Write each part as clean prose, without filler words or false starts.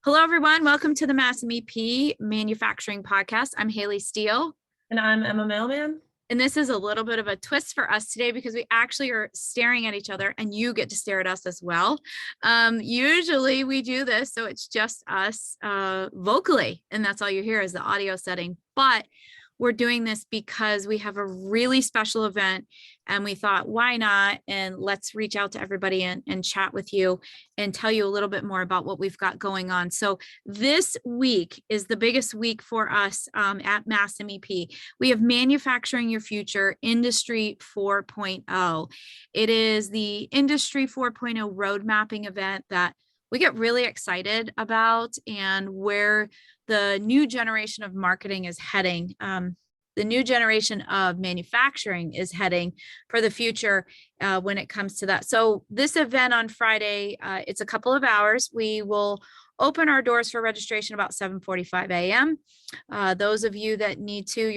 Hello, everyone. Welcome to the Mass MEP Manufacturing Podcast. I'm Healey Steele. And I'm Emma Mailman. And this is a little bit of a twist for us today because we actually are staring at each other and you get to stare at us as well. Usually we do this, so it's just us vocally, and that's all you hear is the audio setting. But we're doing this because we have a really special event and we thought, why not? And let's reach out to everybody and chat with you and tell you a little bit more about what we've got going on. So this week is the biggest week for us at Mass MEP. We have Manufacturing Your Future Industry 4.0. It is the Industry 4.0 road mapping event that we get really excited about and where the new generation of marketing is heading. The new generation of manufacturing is heading for the future when it comes to that. So this event on Friday, it's a couple of hours. We will open our doors for registration about 7:45 a.m. Those of you that need to,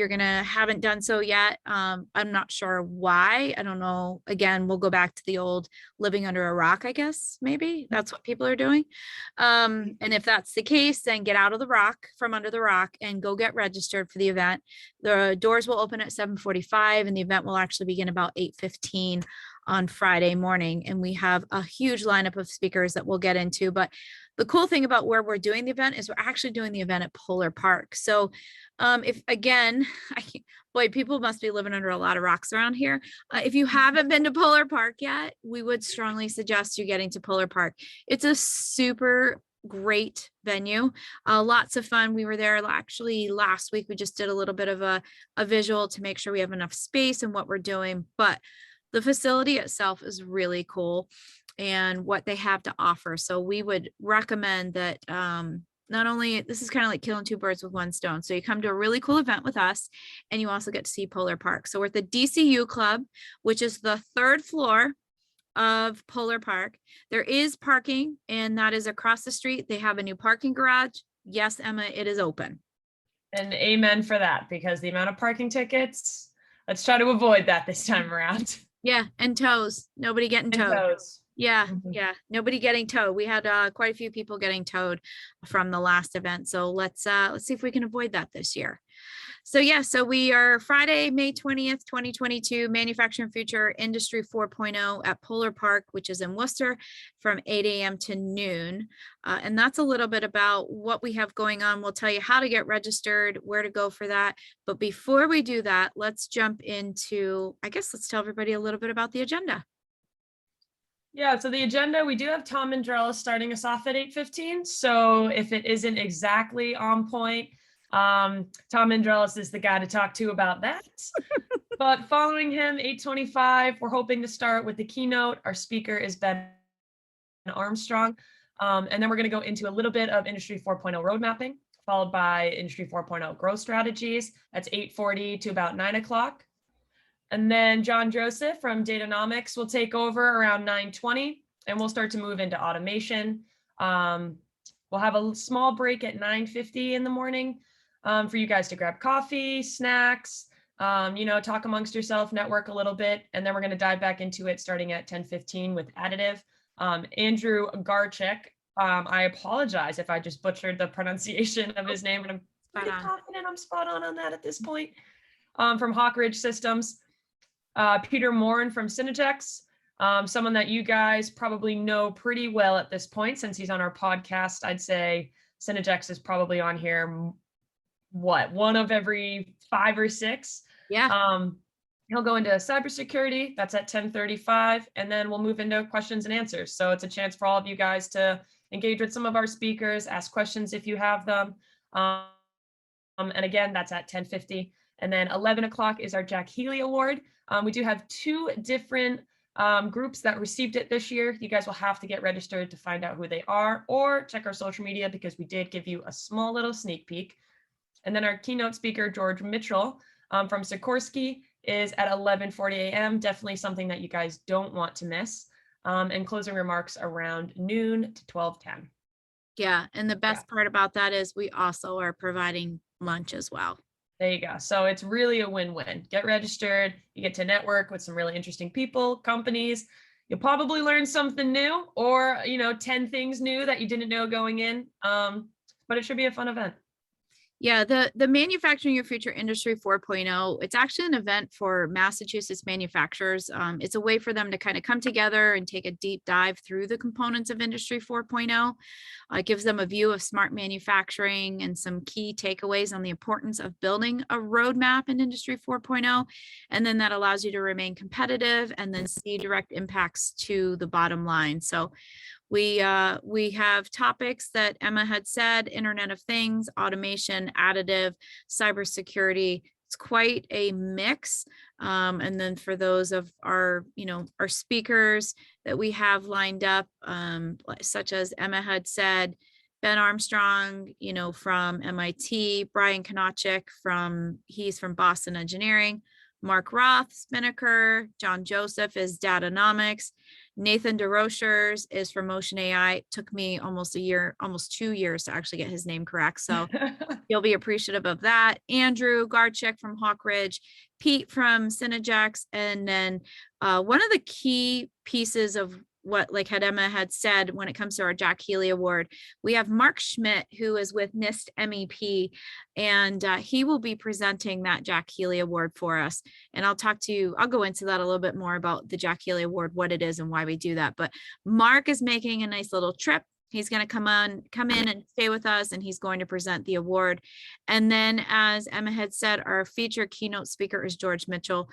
haven't done so yet. I'm not sure why. I don't know. Again, we'll go back to the old living under a rock, I guess. Maybe that's what people are doing. And if that's the case, then get out of the rock, from under the rock, and go get registered for the event. The doors will open at 7:45 and the event will actually begin about 8:15 on Friday morning. And we have a huge lineup of speakers that we'll get into. But the cool thing about where we're doing the event is we're actually doing the event at Polar Park. So if again, people must be living under a lot of rocks around here. If you haven't been to Polar Park yet, we would strongly suggest you getting to Polar Park. It's a super great venue. Lots of fun. We were there actually last week. We just did a little bit of a visual to make sure we have enough space and what we're doing. But the facility itself is really cool and what they have to offer. So we would recommend that not only, this is kind of like killing two birds with one stone. So you come to a really cool event with us and you also get to see Polar Park. So we're at the DCU Club, which is the third floor of Polar Park. There is parking and that is across the street. They have a new parking garage. Yes, Emma, it is open. And amen for that, because the amount of parking tickets, let's try to avoid that this time around. Yeah, and tows. Nobody getting towed. Yeah, nobody getting towed. We had quite a few people getting towed from the last event. So let's see if we can avoid that this year. So so we are Friday, May 20th, 2022, Manufacturing Future Industry 4.0 at Polar Park, which is in Worcester, from 8 a.m. to noon. And that's a little bit about what we have going on. We'll tell you how to get registered, where to go for that. But before we do that, let's jump into, let's tell everybody a little bit about the agenda. Yeah, so the agenda, we do have Tom Mandrella starting us off at 8:15. So if it isn't exactly on point, Tom Mandrellis is the guy to talk to about that. But following him, 8:25, we're hoping to start with the keynote. Our speaker is Ben Armstrong. And then we're going to go into a little bit of Industry 4.0 road mapping, followed by Industry 4.0 growth strategies. That's 8:40 to about 9 o'clock. And then John Joseph from Datanomics will take over around 9:20, and we'll start to move into automation. We'll have a small break at 9:50 in the morning for you guys to grab coffee, snacks, talk amongst yourself, network a little bit. And then we're going to dive back into it starting at 10:15 with additive. Andrew Garchik, I apologize if I just butchered the pronunciation of his name, and I'm pretty confident I'm spot on that at this point. From Hawk Ridge Systems. Peter Morin from Synergex, someone that you guys probably know pretty well at this point since he's on our podcast. I'd say Synergex is probably on here, one of every 5 or 6. Yeah. He'll go into cybersecurity. That's at 10:35, and then we'll move into questions and answers. So it's a chance for all of you guys to engage with some of our speakers, ask questions if you have them. And again, that's at 10:50. And then 11 o'clock is our Jack Healey Award. We do have 2 different groups that received it this year. You guys will have to get registered to find out who they are, or check our social media because we did give you a small little sneak peek. And then our keynote speaker, George Mitchell from Sikorsky, is at 11:40 a.m. Definitely something that you guys don't want to miss. And closing remarks around noon to 12:10. Yeah, and the best part about that is we also are providing lunch as well. There you go. So it's really a win-win. Get registered. You get to network with some really interesting people, companies, You'll probably learn something new, or 10 things new that you didn't know going in. But it should be a fun event. Yeah, the Manufacturing Your Future Industry 4.0, it's actually an event for Massachusetts manufacturers. It's a way for them to kind of come together and take a deep dive through the components of Industry 4.0. It gives them a view of smart manufacturing and some key takeaways on the importance of building a roadmap in Industry 4.0. And then that allows you to remain competitive and then see direct impacts to the bottom line. So we have topics that Emma had said: Internet of Things, automation, additive, cybersecurity. It's quite a mix. And then for those of our speakers that we have lined up, such as Emma had said, Ben Armstrong, from MIT, Brian Konachik he's from Boston Engineering, Mark Roth, Spinnaker, John Joseph is Datanomics, Nathan DeRochers is from Motion AI. It took me almost 2 years to actually get his name correct. So you'll be appreciative of that. Andrew Garchik from Hawk Ridge, Pete from Synergex. And then one of the key pieces of what, like Emma had said, when it comes to our Jack Healey Award, we have Mark Schmidt, who is with NIST MEP, and he will be presenting that Jack Healey Award for us. And I'll go into that a little bit more about the Jack Healey Award, what it is and why we do that. But Mark is making a nice little trip. He's going to come in and stay with us, and he's going to present the award. And then, as Emma had said, our featured keynote speaker is George Mitchell.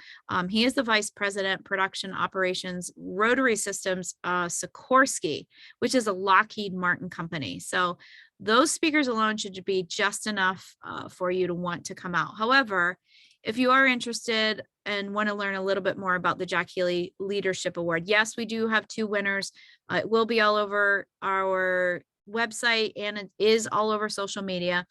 He is the Vice President, Production Operations, Rotary Systems, Sikorsky, which is a Lockheed Martin company. So those speakers alone should be just enough for you to want to come out. However, if you are interested and want to learn a little bit more about the Jack Healey Leadership Award, yes, we do have 2 winners. It will be all over our website, and it is all over social media.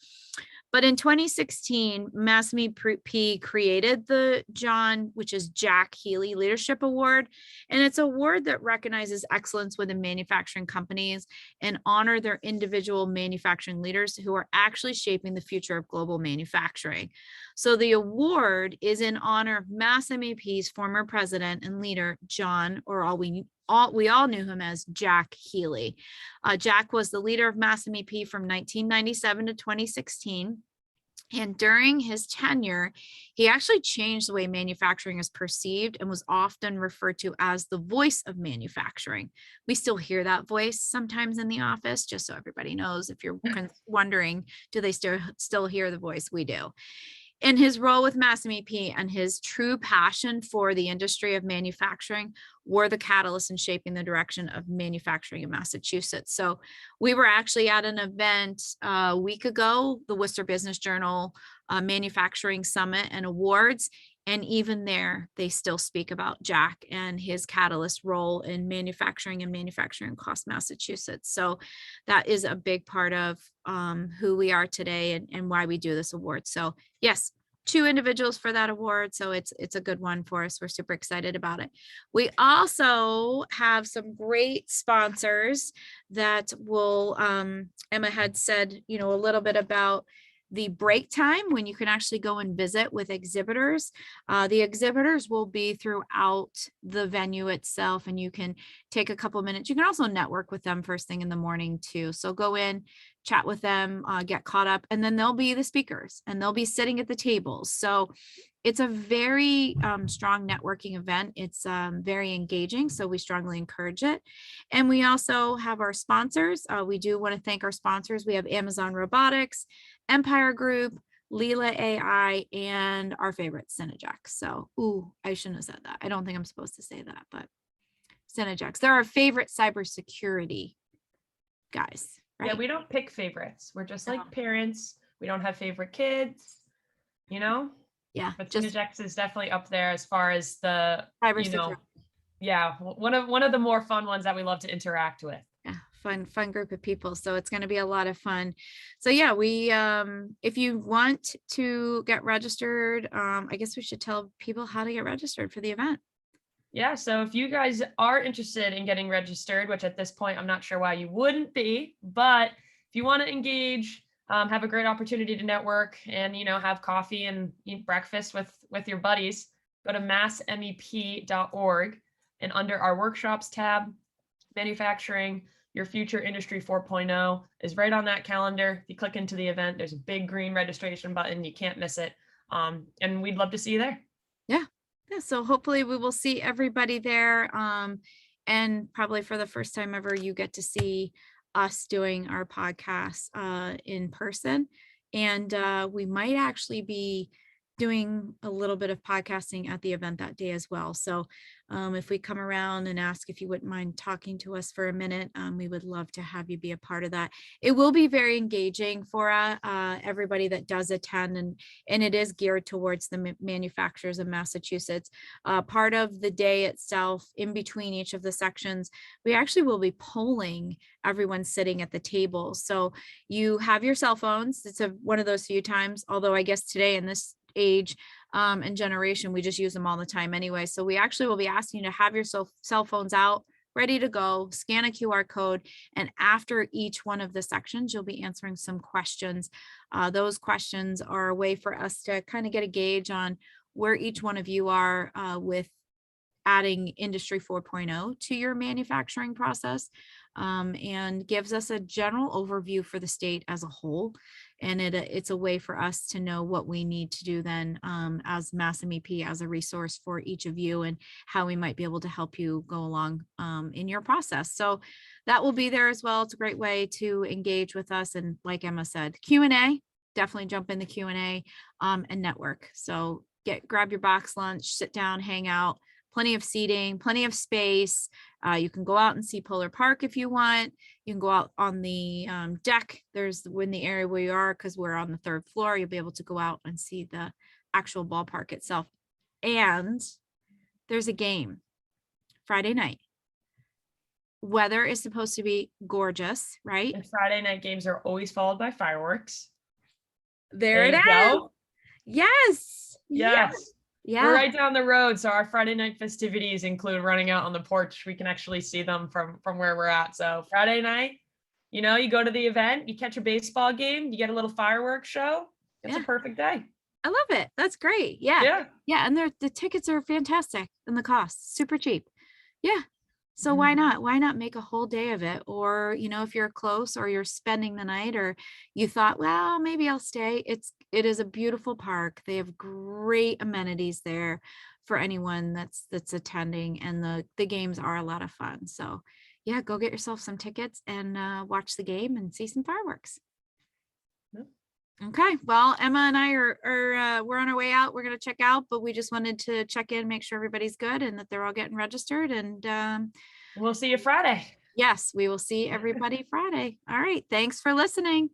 But in 2016, Mass MEP created the Jack Healey Leadership Award. And it's an award that recognizes excellence within manufacturing companies and honor their individual manufacturing leaders who are actually shaping the future of global manufacturing. So the award is in honor of Mass MEP's former president and leader, John, or we all knew him as Jack Healey. Jack was the leader of Mass MEP from 1997 to 2016. And during his tenure, he actually changed the way manufacturing is perceived and was often referred to as the voice of manufacturing. We still hear that voice sometimes in the office, just so everybody knows. If you're wondering, do they still hear the voice? We do. In his role with Mass MEP and his true passion for the industry of manufacturing were the catalyst in shaping the direction of manufacturing in Massachusetts. So we were actually at an event a week ago, the Worcester Business Journal Manufacturing Summit and Awards. And even there, they still speak about Jack and his catalyst role in manufacturing and manufacturing across Massachusetts. So that is a big part of who we are today and why we do this award. So yes, 2 individuals for that award. So it's a good one for us. We're super excited about it. We also have some great sponsors that will, Emma had said, a little bit about the break time when you can actually go and visit with exhibitors. The exhibitors will be throughout the venue itself, and you can take a couple minutes. You can also network with them first thing in the morning too. So go in, chat with them, get caught up, and then they'll be the speakers and they'll be sitting at the tables. So it's a very strong networking event. It's very engaging, so we strongly encourage it. And we also have our sponsors. We do want to thank our sponsors. We have Amazon Robotics, Empire Group, Leela AI, and our favorite, Synergex. So, I shouldn't have said that. I don't think I'm supposed to say that, but Synergex. They're our favorite cybersecurity guys, right? Yeah, we don't pick favorites. We're just like parents. We don't have favorite kids, Yeah, but Synergex is definitely up there as far as the cybersecurity. Yeah, one of the more fun ones that we love to interact with. Yeah, fun group of people. So it's going to be a lot of fun. So yeah, we if you want to get registered, I guess we should tell people how to get registered for the event. Yeah, so if you guys are interested in getting registered, which at this point I'm not sure why you wouldn't be, but if you want to engage, have a great opportunity to network and have coffee and eat breakfast with your buddies, go to massmep.org. And under our workshops tab, manufacturing, your future industry 4.0 is right on that calendar. If you click into the event, there's a big green registration button. You can't miss it. And we'd love to see you there. Yeah. So hopefully we will see everybody there. And probably for the first time ever, you get to see us doing our podcast in person. And we might actually be doing a little bit of podcasting at the event that day as well. So if we come around and ask if you wouldn't mind talking to us for a minute, we would love to have you be a part of that. It will be very engaging for everybody that does attend, and it is geared towards the manufacturers of Massachusetts. Part of the day itself, in between each of the sections, we actually will be polling everyone sitting at the table. So you have your cell phones. It's one of those few times, although I guess today in this age and generation, we just use them all the time anyway. So we actually will be asking you to have your cell phones out, ready to go, scan a QR code. And after each one of the sections, you'll be answering some questions. Those questions are a way for us to kind of get a gauge on where each one of you are with adding Industry 4.0 to your manufacturing process, and gives us a general overview for the state as a whole. And it's a way for us to know what we need to do then as Mass MEP, as a resource for each of you, and how we might be able to help you go along in your process. So that will be there as well. It's a great way to engage with us. And like Emma said, Q&A, definitely jump in the Q&A and network. So grab your box lunch, sit down, hang out. Plenty of seating, plenty of space. You can go out and see Polar Park if you want. You can go out on the deck. There's in the area where you are, because we're on the 3rd floor, you'll be able to go out and see the actual ballpark itself. And there's a game Friday night. Weather is supposed to be gorgeous, right? And Friday night games are always followed by fireworks. There it you is. go. Yes. Yes. Yeah. We're right down the road. So our Friday night festivities include running out on the porch. We can actually see them from where we're at. So Friday night, you go to the event, you catch a baseball game, you get a little fireworks show. It's a perfect day. I love it. That's great. Yeah. And the tickets are fantastic, and the cost super cheap. Yeah. So why not make a whole day of it? Or, if you're close or you're spending the night, or you thought, well, maybe I'll stay. It is a beautiful park. They have great amenities there for anyone that's attending, and the games are a lot of fun. So yeah, go get yourself some tickets and watch the game and see some fireworks. Okay, well, Emma and I we're on our way out. We're going to check out, but we just wanted to check in, make sure everybody's good and that they're all getting registered. And we'll see you Friday. Yes, we will see everybody Friday. All right. Thanks for listening.